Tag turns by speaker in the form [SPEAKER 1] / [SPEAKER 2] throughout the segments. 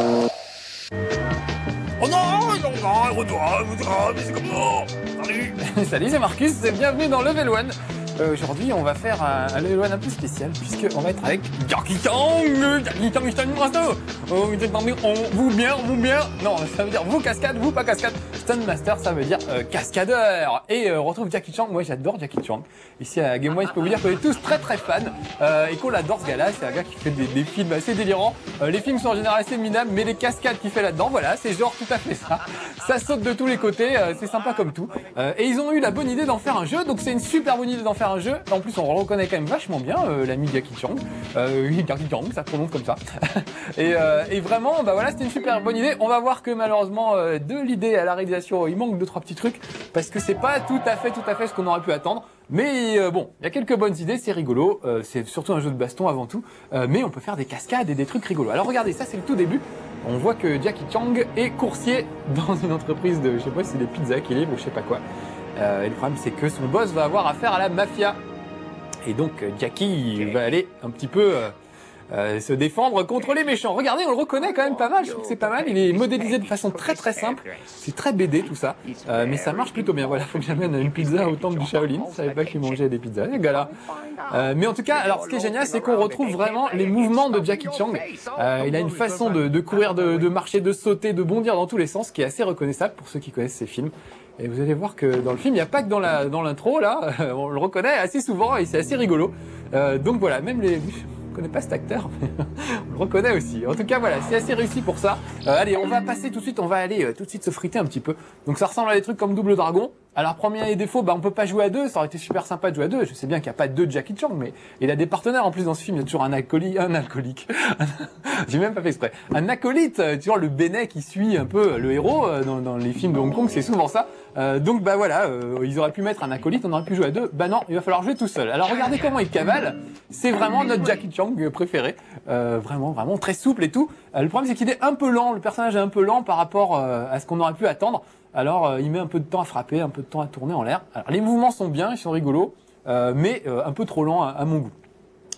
[SPEAKER 1] Oh non, mais c'est comme ça. Salut.
[SPEAKER 2] Salut, c'est Marcus, bienvenue dans Level 1. Aujourd'hui, on va faire un Level 1 un peu spécial, puisqu'on va être avec Jackie Chan, vous bien, non, ça veut dire vous cascade, vous pas cascade. Stun Master, ça veut dire cascadeur. Et on retrouve Jackie Chan. Moi, j'adore Jackie Chan. Ici à Game One, je peux vous dire qu'on est tous très fans et qu'on adore ce gars-là. C'est un gars qui fait des films assez délirants. Les films sont en général assez minables, mais les cascades qu'il fait là-dedans, voilà, c'est genre tout à fait ça. Ça saute de tous les côtés, c'est sympa comme tout. Et ils ont eu la bonne idée d'en faire un jeu, donc c'est une super bonne idée d'en faire un jeu. En plus, on le reconnaît quand même vachement bien, l'ami Jackie Chan. Jackie Chan, ça se prononce comme ça. Et vraiment, bah voilà, c'était une super bonne idée. On va voir que malheureusement, de l'idée à la réalisation, il manque 2-3 petits trucs parce que c'est pas tout à fait ce qu'on aurait pu attendre. Mais bon, il y a quelques bonnes idées, c'est rigolo. C'est surtout un jeu de baston avant tout, mais on peut faire des cascades et des trucs rigolos. Alors regardez, ça c'est le tout début. On voit que Jackie Chan est coursier dans une entreprise de, je sais pas si c'est des pizzas qu'il livre ou je sais pas quoi. Et le problème c'est que son boss va avoir affaire à la mafia. Et donc Jackie va aller un petit peu se défendre contre les méchants. Regardez, on le reconnaît quand même pas mal, je trouve que c'est pas mal. Il est modélisé de façon très simple. C'est très BD tout ça, mais ça marche plutôt bien. Voilà, faut que j'amène une pizza au temple du Shaolin. Je savais pas qu'il mangeait des pizzas, les gars-là. Mais en tout cas, alors ce qui est génial, c'est qu'on retrouve vraiment les mouvements de Jackie Chan. Il a une façon de courir, de marcher, de sauter, de bondir dans tous les sens, qui est assez reconnaissable pour ceux qui connaissent ses films. Et vous allez voir que dans le film, il n'y a pas que dans l'intro, là, on le reconnaît assez souvent et c'est assez rigolo. Donc voilà, même les... Je connais pas cet acteur, mais on le reconnaît aussi. En tout cas, voilà, c'est assez réussi pour ça. Allez, on va passer tout de suite, on va aller tout de suite se friter un petit peu. Donc ça ressemble à des trucs comme Double Dragon. Alors, premier défaut, bah, on peut pas jouer à deux. Ça aurait été super sympa de jouer à deux. Je sais bien qu'il n'y a pas deux Jackie Chan, mais il a des partenaires en plus dans ce film. Il y a toujours un alcoolique. J'ai même pas fait exprès. Un acolyte, toujours le bénet qui suit un peu le héros dans les films de Hong Kong, c'est souvent ça. Donc, bah voilà, ils auraient pu mettre un acolyte, on aurait pu jouer à deux. Bah non, il va falloir jouer tout seul. Alors, regardez comment il cavale. C'est vraiment notre Jackie Chan préféré. Vraiment très souple et tout. Le problème, c'est qu'il est un peu lent. Le personnage est un peu lent par rapport à ce qu'on aurait pu attendre. Alors, il met un peu de temps à frapper, un peu de temps à tourner en l'air. Alors, les mouvements sont bien, ils sont rigolos, mais un peu trop lents à mon goût.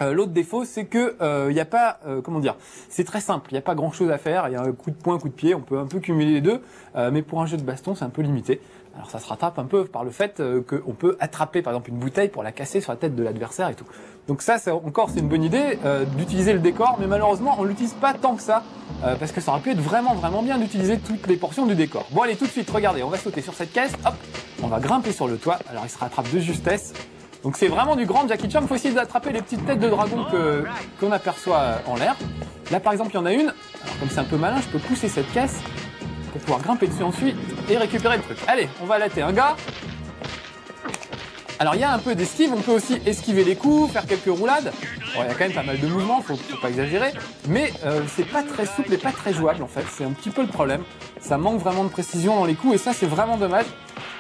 [SPEAKER 2] L'autre défaut, c'est que il y a pas, comment dire, c'est très simple. Il n'y a pas grand-chose à faire. Il y a un coup de poing, un coup de pied. On peut un peu cumuler les deux, mais pour un jeu de baston, c'est un peu limité. Alors, ça se rattrape un peu par le fait qu'on peut attraper, par exemple, une bouteille pour la casser sur la tête de l'adversaire et tout. Donc ça, c'est une bonne idée d'utiliser le décor, mais malheureusement, on l'utilise pas tant que ça. Parce que ça aurait pu être vraiment bien d'utiliser toutes les portions du décor. Bon allez, tout de suite, regardez, on va sauter sur cette caisse, hop, on va grimper sur le toit, alors il se rattrape de justesse. Donc c'est vraiment du grand Jackie Chan, il faut essayer d'attraper les petites têtes de dragon qu'on aperçoit en l'air. Là par exemple, il y en a une, alors comme c'est un peu malin, je peux pousser cette caisse pour pouvoir grimper dessus ensuite et récupérer le truc. Allez, on va latter un gars. Alors il y a un peu d'esquive, on peut aussi esquiver les coups, faire quelques roulades. Bon, il y a quand même pas mal de mouvements, faut pas exagérer, mais c'est pas très souple et pas très jouable en fait, c'est un petit peu le problème. Ça manque vraiment de précision dans les coups et ça c'est vraiment dommage,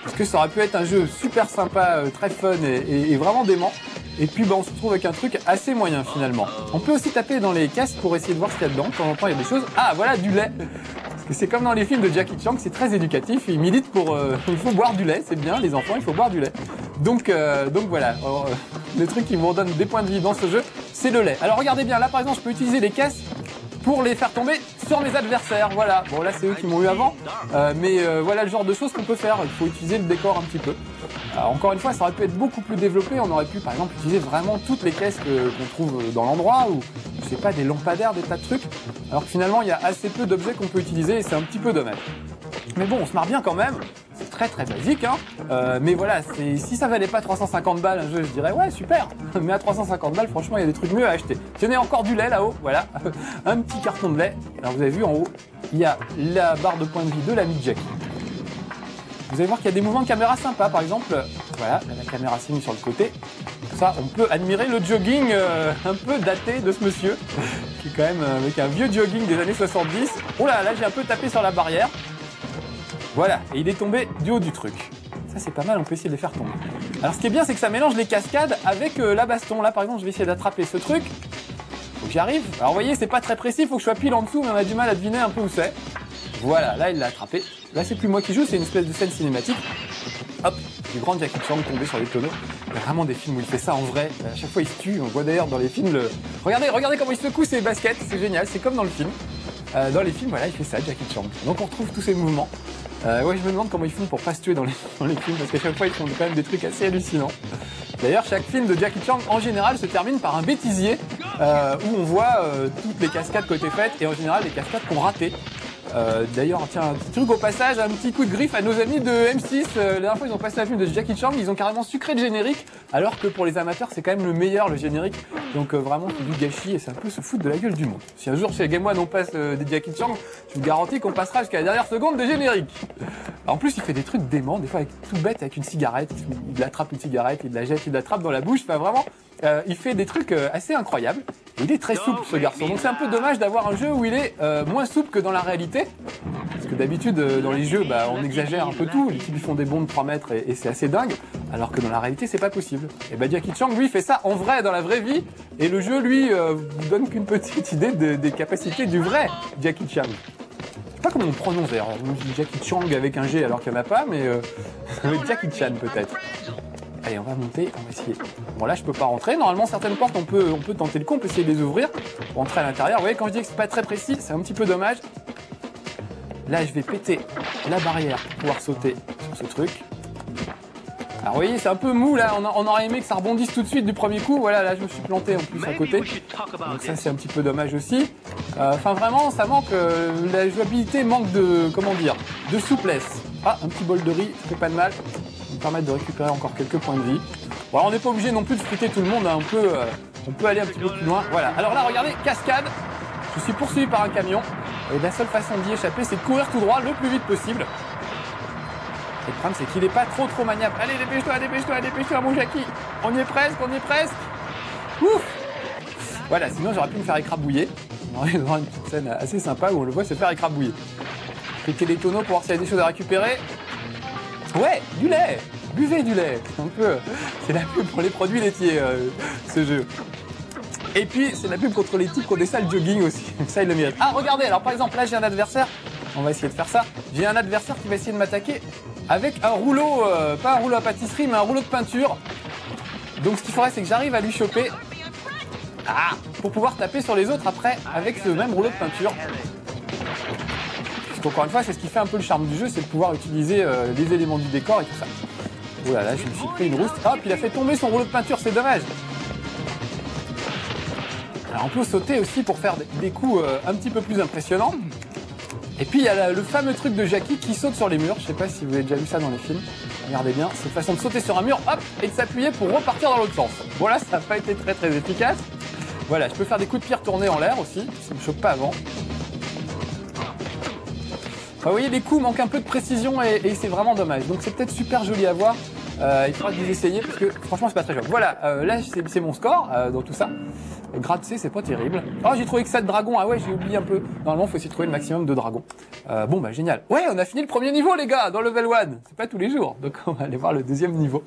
[SPEAKER 2] parce que ça aurait pu être un jeu super sympa, très fun et vraiment dément. Et puis bah, on se retrouve avec un truc assez moyen finalement. On peut aussi taper dans les caisses pour essayer de voir ce qu'il y a dedans, de temps en temps il y a des choses. Ah voilà, du lait. C'est comme dans les films de Jackie Chan, c'est très éducatif, il milite pour... il faut boire du lait, c'est bien, les enfants, il faut boire du lait. Donc voilà, le truc qui vous redonne des points de vie dans ce jeu, c'est le lait. Alors regardez bien, là par exemple, je peux utiliser les caisses pour les faire tomber sur mes adversaires, voilà. Bon là c'est eux qui m'ont eu avant, mais voilà le genre de choses qu'on peut faire, il faut utiliser le décor un petit peu. Alors, encore une fois, ça aurait pu être beaucoup plus développé, on aurait pu par exemple utiliser vraiment toutes les caisses qu'on trouve dans l'endroit, ou je sais pas, des lampadaires, des tas de trucs, alors que finalement il y a assez peu d'objets qu'on peut utiliser et c'est un petit peu dommage. Mais bon, on se marre bien quand même, c'est très basique, hein. Mais voilà, si ça valait pas 350 balles un jeu, je dirais ouais super, mais à 350 balles franchement il y a des trucs mieux à acheter. Tenez, encore du lait là-haut, voilà, un petit carton de lait. Alors vous avez vu en haut, il y a la barre de points de vie de l'ami Jackie. Vous allez voir qu'il y a des mouvements de caméra sympas, par exemple, voilà, la caméra s'est mise sur le côté. Ça, on peut admirer le jogging un peu daté de ce monsieur, qui est quand même avec un vieux jogging des années 70. Oh là, j'ai un peu tapé sur la barrière. Voilà, et il est tombé du haut du truc. Ça, c'est pas mal, on peut essayer de les faire tomber. Alors, ce qui est bien, c'est que ça mélange les cascades avec la baston. Là, par exemple, je vais essayer d'attraper ce truc. Faut que j'y arrive. Alors, vous voyez, c'est pas très précis, il faut que je sois pile en dessous, mais on a du mal à deviner un peu où c'est. Voilà, là, il l'a attrapé. Là, c'est plus moi qui joue, c'est une espèce de scène cinématique. Hop, du grand Jackie Chan tombé sur les tonneaux. Il y a vraiment des films où il fait ça en vrai. À chaque fois, il se tue. On voit d'ailleurs dans les films Regardez comment il secoue ses baskets. C'est génial, c'est comme dans le film. Dans les films, voilà, il fait ça, Jackie Chan. Donc on retrouve tous ces mouvements. Ouais, je me demande comment ils font pour pas se tuer dans les films, parce qu'à chaque fois ils font quand même des trucs assez hallucinants. D'ailleurs, chaque film de Jackie Chan, en général, se termine par un bêtisier, où on voit toutes les cascades qui ont été faites, et en général les cascades qu'on raté. D'ailleurs, tiens, un petit truc au passage, un petit coup de griffe à nos amis de M6. La dernière fois, ils ont passé un film de Jackie Chan, ils ont carrément sucré le générique, alors que pour les amateurs, c'est quand même le meilleur, le générique. Donc vraiment, c'est du gâchis et c'est un peu se foutre de la gueule du monde. Si un jour chez Game One on passe des Jackie Chan, je vous garantis qu'on passera jusqu'à la dernière seconde de générique. En plus, il fait des trucs déments, des fois avec, tout bête avec une cigarette. Il attrape une cigarette, il la jette, il l'attrape dans la bouche. Enfin vraiment, il fait des trucs assez incroyables. Il est très souple ce garçon, donc c'est un peu dommage d'avoir un jeu où il est moins souple que dans la réalité. Parce que d'habitude dans les jeux on exagère un peu tout, les types ils font des bonds de 3 mètres et c'est assez dingue, alors que dans la réalité c'est pas possible. Et Jackie Chan lui fait ça en vrai dans la vraie vie, et le jeu lui vous donne qu'une petite idée des capacités du vrai Jackie Chan. Je sais pas comment on prononce d'ailleurs, on dit Jackie Chan avec un G alors qu'il n'y en a pas, mais Jackie Chan peut-être. Allez, on va monter, on va essayer. Bon là je peux pas rentrer, normalement certaines portes on peut tenter le coup, on peut essayer de les ouvrir pour entrer à l'intérieur. Vous voyez quand je dis que c'est pas très précis, c'est un petit peu dommage. Là je vais péter la barrière pour pouvoir sauter sur ce truc. Alors vous voyez c'est un peu mou là, on aurait aimé que ça rebondisse tout de suite du premier coup. Voilà, là je me suis planté en plus à côté. Donc ça c'est un petit peu dommage aussi. Enfin vraiment ça manque, la jouabilité manque de, comment dire, de souplesse. Ah, un petit bol de riz, ça fait pas de mal. Me permettre de récupérer encore quelques points de vie. Bon, alors on n'est pas obligé non plus de friter tout le monde, hein. On peut aller un petit peu plus loin. Voilà, alors là regardez, cascade, je suis poursuivi par un camion, et la seule façon d'y échapper c'est de courir tout droit le plus vite possible. Et le problème c'est qu'il n'est pas trop maniable. Allez, dépêche-toi mon Jackie, on y est presque. Ouf. Voilà, sinon j'aurais pu me faire écrabouiller. On aurait une petite scène assez sympa où on le voit se faire écrabouiller. Péter les tonneaux pour voir s'il y a des choses à récupérer. Ouais, du lait. Buvez du lait. C'est la pub pour les produits laitiers, ce jeu. Et puis, c'est la pub contre les types qui ont des salles jogging aussi. Ça, ils le méritent. Ah, regardez, alors par exemple, là, j'ai un adversaire. On va essayer de faire ça. J'ai un adversaire qui va essayer de m'attaquer avec un rouleau, pas un rouleau à pâtisserie, mais un rouleau de peinture. Donc, ce qu'il faudrait, c'est que j'arrive à lui choper. Ah, pour pouvoir taper sur les autres après avec ce même rouleau de peinture. Encore une fois, c'est ce qui fait un peu le charme du jeu, c'est de pouvoir utiliser les éléments du décor et tout ça. Oh là là, je me suis pris une rouste. Hop, il a fait tomber son rouleau de peinture, c'est dommage. Alors on peut sauter aussi pour faire des coups un petit peu plus impressionnants. Et puis il y a le fameux truc de Jackie qui saute sur les murs. Je sais pas si vous avez déjà vu ça dans les films. Regardez bien, c'est une façon de sauter sur un mur, hop, et de s'appuyer pour repartir dans l'autre sens. Bon là, ça n'a pas été très efficace. Voilà, je peux faire des coups de pied retournés en l'air aussi, ça ne me choque pas avant. Vous voyez, les coups manquent un peu de précision et c'est vraiment dommage. Donc c'est peut-être super joli à voir. Il faudra que vous essayiez parce que franchement c'est pas très joli. Voilà, là c'est mon score dans tout ça. Grade C, c'est pas terrible. Oh, j'ai trouvé que 7 dragons. Ah ouais, j'ai oublié un peu. Normalement, il faut essayer de trouver le maximum de dragons. Bon, bah génial. Ouais, on a fini le premier niveau, les gars, dans level 1. C'est pas tous les jours. Donc on va aller voir le deuxième niveau.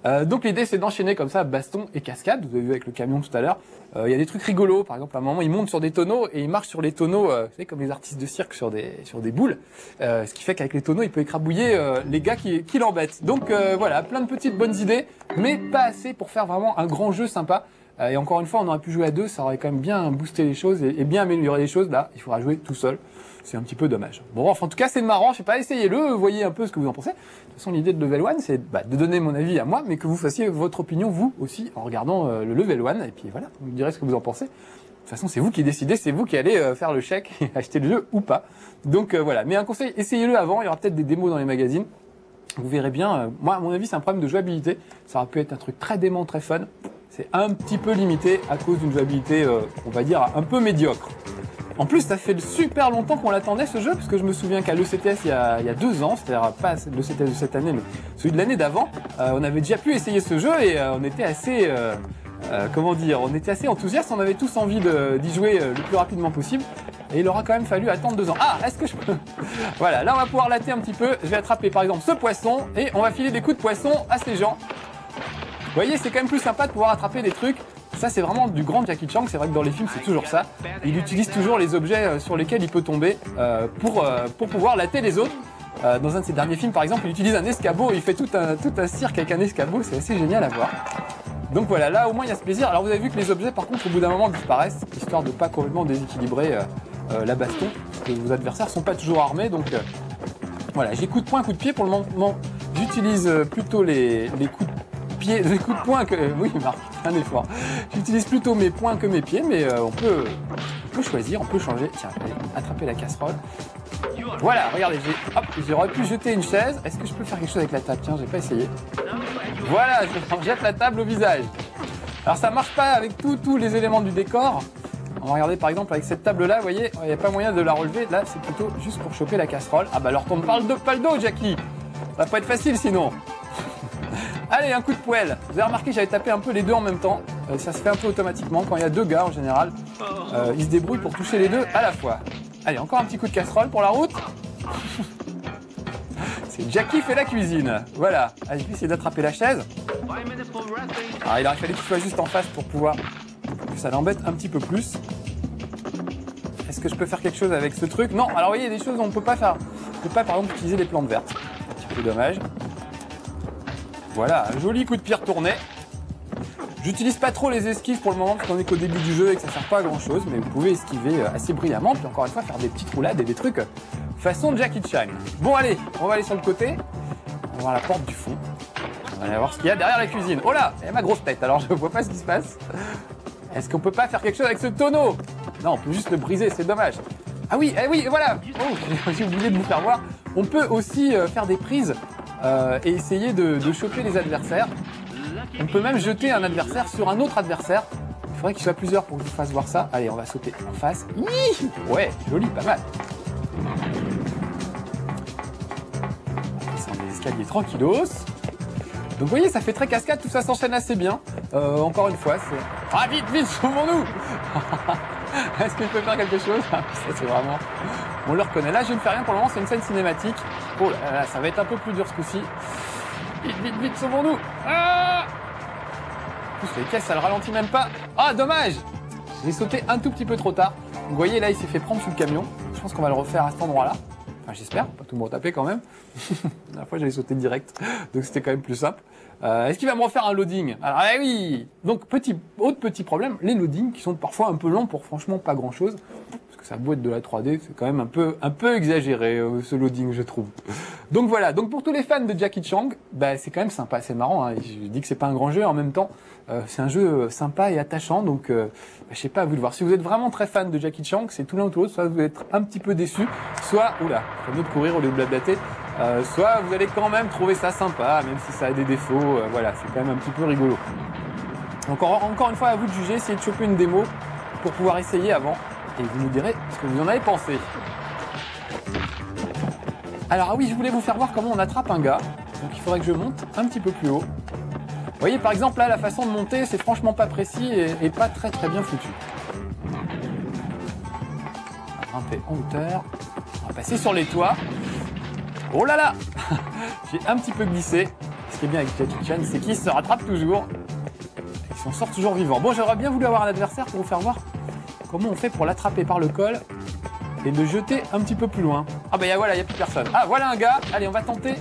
[SPEAKER 2] Donc l'idée, c'est d'enchaîner comme ça, baston et cascade. Vous avez vu avec le camion tout à l'heure. Il y a des trucs rigolos. Par exemple, à un moment, il monte sur des tonneaux et il marche sur les tonneaux, vous savez, comme les artistes de cirque sur des boules. Ce qui fait qu'avec les tonneaux, il peut écrabouiller les gars qui l'embêtent. Donc voilà, plein de petites bonnes idées, mais pas assez pour faire vraiment un grand jeu sympa. Et encore une fois, on aurait pu jouer à deux, ça aurait quand même bien boosté les choses et bien amélioré les choses. Là, il faudra jouer tout seul. C'est un petit peu dommage. Bon, enfin, en tout cas, c'est marrant. Je sais pas, essayez-le, voyez un peu ce que vous en pensez. De toute façon, l'idée de Level 1, c'est de donner mon avis à moi, mais que vous fassiez votre opinion, vous aussi, en regardant le Level 1. Et puis voilà, vous me direz ce que vous en pensez. De toute façon, c'est vous qui décidez, c'est vous qui allez faire le chèque et acheter le jeu ou pas. Donc voilà. Mais un conseil, essayez-le avant. Il y aura peut-être des démos dans les magazines. Vous verrez bien. Moi, à mon avis, c'est un problème de jouabilité. Ça aurait pu être un truc très dément, très fun. C'est un petit peu limité à cause d'une jouabilité, on va dire, un peu médiocre. En plus, ça fait super longtemps qu'on l'attendait ce jeu, parce que je me souviens qu'à l'ECTS il y a 2 ans, c'est-à-dire pas l'ECTS de cette année, mais celui de l'année d'avant, on avait déjà pu essayer ce jeu et on était assez, comment dire, on était assez enthousiastes, on avait tous envie d'y jouer le plus rapidement possible. Et il aura quand même fallu attendre 2 ans. Ah, est-ce que je peux... Voilà, là on va pouvoir latter un petit peu. Je vais attraper par exemple ce poisson et on va filer des coups de poisson à ces gens. Vous voyez, c'est quand même plus sympa de pouvoir attraper des trucs. Ça, c'est vraiment du grand Jackie Chan. C'est vrai que dans les films, c'est toujours ça. Il utilise toujours les objets sur lesquels il peut tomber pour pouvoir latter les autres. Dans un de ses derniers films, par exemple, il utilise un escabeau. Il fait tout un cirque avec un escabeau. C'est assez génial à voir. Donc voilà, là, au moins, il y a ce plaisir. Alors, vous avez vu que les objets, par contre, au bout d'un moment, disparaissent, histoire de pas complètement déséquilibrer la baston, parce que vos adversaires sont pas toujours armés, donc voilà, j'ai coup de poing, coup de pied, pour le moment, j'utilise plutôt les coups de pied, les coups de poing que... oui, Marc, un effort. J'utilise plutôt mes poings que mes pieds, mais on peut choisir, on peut changer. Tiens, allez, attraper la casserole. Voilà, regardez, j'aurais pu jeter une chaise. Est-ce que je peux faire quelque chose avec la table? Tiens, j'ai pas essayé. Voilà, je jette la table au visage. Alors ça marche pas avec tous les éléments du décor. On va regarder par exemple avec cette table là, vous voyez, il n'y a pas moyen de la relever. Là, c'est plutôt juste pour choper la casserole. Ah bah alors tourne pas le dos, Jackie. Ça va pas être facile sinon. Allez, un coup de poêle. Vous avez remarqué, j'avais tapé un peu les deux en même temps. Ça se fait un peu automatiquement. Quand il y a deux gars en général, ils se débrouillent pour toucher les deux à la fois. Allez, encore un petit coup de casserole pour la route. C'est Jackie fait la cuisine. Voilà. Allez, je vais essayer d'attraper la chaise. Alors, il aurait fallu qu'il soit juste en face pour pouvoir que ça l'embête un petit peu plus. Est-ce que je peux faire quelque chose avec ce truc? Non. Alors, vous voyez, il y a des choses où on ne peut pas faire. On ne peut pas, par exemple, utiliser les plantes vertes. Un petit peu dommage. Voilà, un joli coup de pied retourné. J'utilise pas trop les esquives pour le moment parce qu'on est qu'au début du jeu et que ça sert pas à grand chose, mais vous pouvez esquiver assez brillamment, puis encore une fois faire des petites roulades et des trucs façon Jackie Chan. Bon allez, on va aller sur le côté, on va voir la porte du fond, on va aller voir ce qu'il y a derrière la cuisine. Oh là, il y a ma grosse tête, alors je vois pas ce qui se passe. Est-ce qu'on peut pas faire quelque chose avec ce tonneau? Non, on peut juste le briser, c'est dommage. Ah oui, voilà. Oh, j'ai oublié de vous faire voir. On peut aussi faire des prises et essayer de choper les adversaires. On peut même jeter un adversaire sur un autre adversaire. Il faudrait qu'il soit plusieurs pour que je vous fasse voir ça. Allez, on va sauter en face. Ouais, joli, pas mal. On descend les escaliers tranquillos. Donc vous voyez, ça fait très cascade, tout ça s'enchaîne assez bien. Encore une fois, c'est... Ah vite, sauvons-nous. Est-ce que je peux faire quelque chose? Ça c'est vraiment... On le reconnaît. Là, je ne fais rien pour le moment, c'est une scène cinématique. Oh là là, ça va être un peu plus dur ce coup-ci. Vite, sauvons-nous. Ah! En plus, les caisses, ça le ralentit même pas. Ah, dommage! J'ai sauté un tout petit peu trop tard. Vous voyez, là, il s'est fait prendre sous le camion. Je pense qu'on va le refaire à cet endroit-là. Enfin, j'espère, pas tout me retaper quand même. La dernière fois, j'avais sauté direct, donc c'était quand même plus simple. Est-ce qu'il va me refaire un loading? Alors, eh oui! Donc, autre petit problème, les loadings qui sont parfois un peu longs pour franchement pas grand-chose. Parce que ça a beau être de la 3D, c'est quand même un peu exagéré, ce loading, je trouve. Donc voilà, donc pour tous les fans de Jackie Chan, bah, c'est quand même sympa, c'est marrant. Hein. Je dis que c'est pas un grand jeu, en même temps, c'est un jeu sympa et attachant. Donc, je sais pas, à vous de voir. Si vous êtes vraiment très fan de Jackie Chan, c'est tout l'un ou tout l'autre, soit vous allez être un petit peu déçu, soit, oula, faut mieux de courir au lieu de blablater, soit vous allez quand même trouver ça sympa, même si ça a des défauts. Voilà, c'est quand même un petit peu rigolo. Donc encore une fois, à vous de juger, essayez de choper une démo pour pouvoir essayer avant, et vous nous direz ce que vous en avez pensé. Alors ah oui, je voulais vous faire voir comment on attrape un gars. Donc il faudrait que je monte un petit peu plus haut. Vous voyez par exemple là, la façon de monter, c'est franchement pas précis et pas très bien foutu. On va grimper en hauteur. On va passer sur les toits. Oh là là. J'ai un petit peu glissé. Ce qui est bien avec Jackie Chan, c'est qu'il se rattrape toujours. Et qu'il s'en sort toujours vivant. Bon, j'aurais bien voulu avoir un adversaire pour vous faire voir comment on fait pour l'attraper par le col et de jeter un petit peu plus loin. Ah bah voilà, il n'y a plus personne. Ah voilà un gars, allez on va tenter,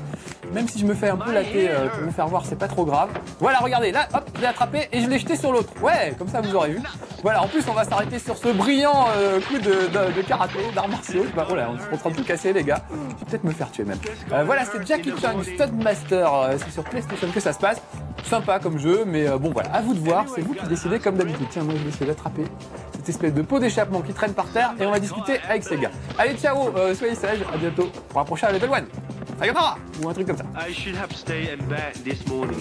[SPEAKER 2] même si je me fais un peu latter pour vous faire voir, c'est pas trop grave. Voilà, regardez, là, hop, je l'ai attrapé et je l'ai jeté sur l'autre. Ouais, comme ça vous aurez vu. Voilà, en plus on va s'arrêter sur ce brillant coup de karaté, d'arts martiaux. Bah voilà, on est en train de tout casser les gars. Je vais peut-être me faire tuer même. Voilà, c'est Jackie Chan Stuntmaster, c'est sur PlayStation que ça se passe. Sympa comme jeu, mais bon voilà, à vous de voir, c'est vous qui décidez comme d'habitude. Tiens, moi je vais essayer d'attraper cette espèce de pot d'échappement qui traîne par terre et on va discuter avec ces gars. Allez, ciao, soyez sages, à bientôt pour un prochain Level 1. Sayonara ou un truc comme ça.
[SPEAKER 3] I should have stayed in bed this morning.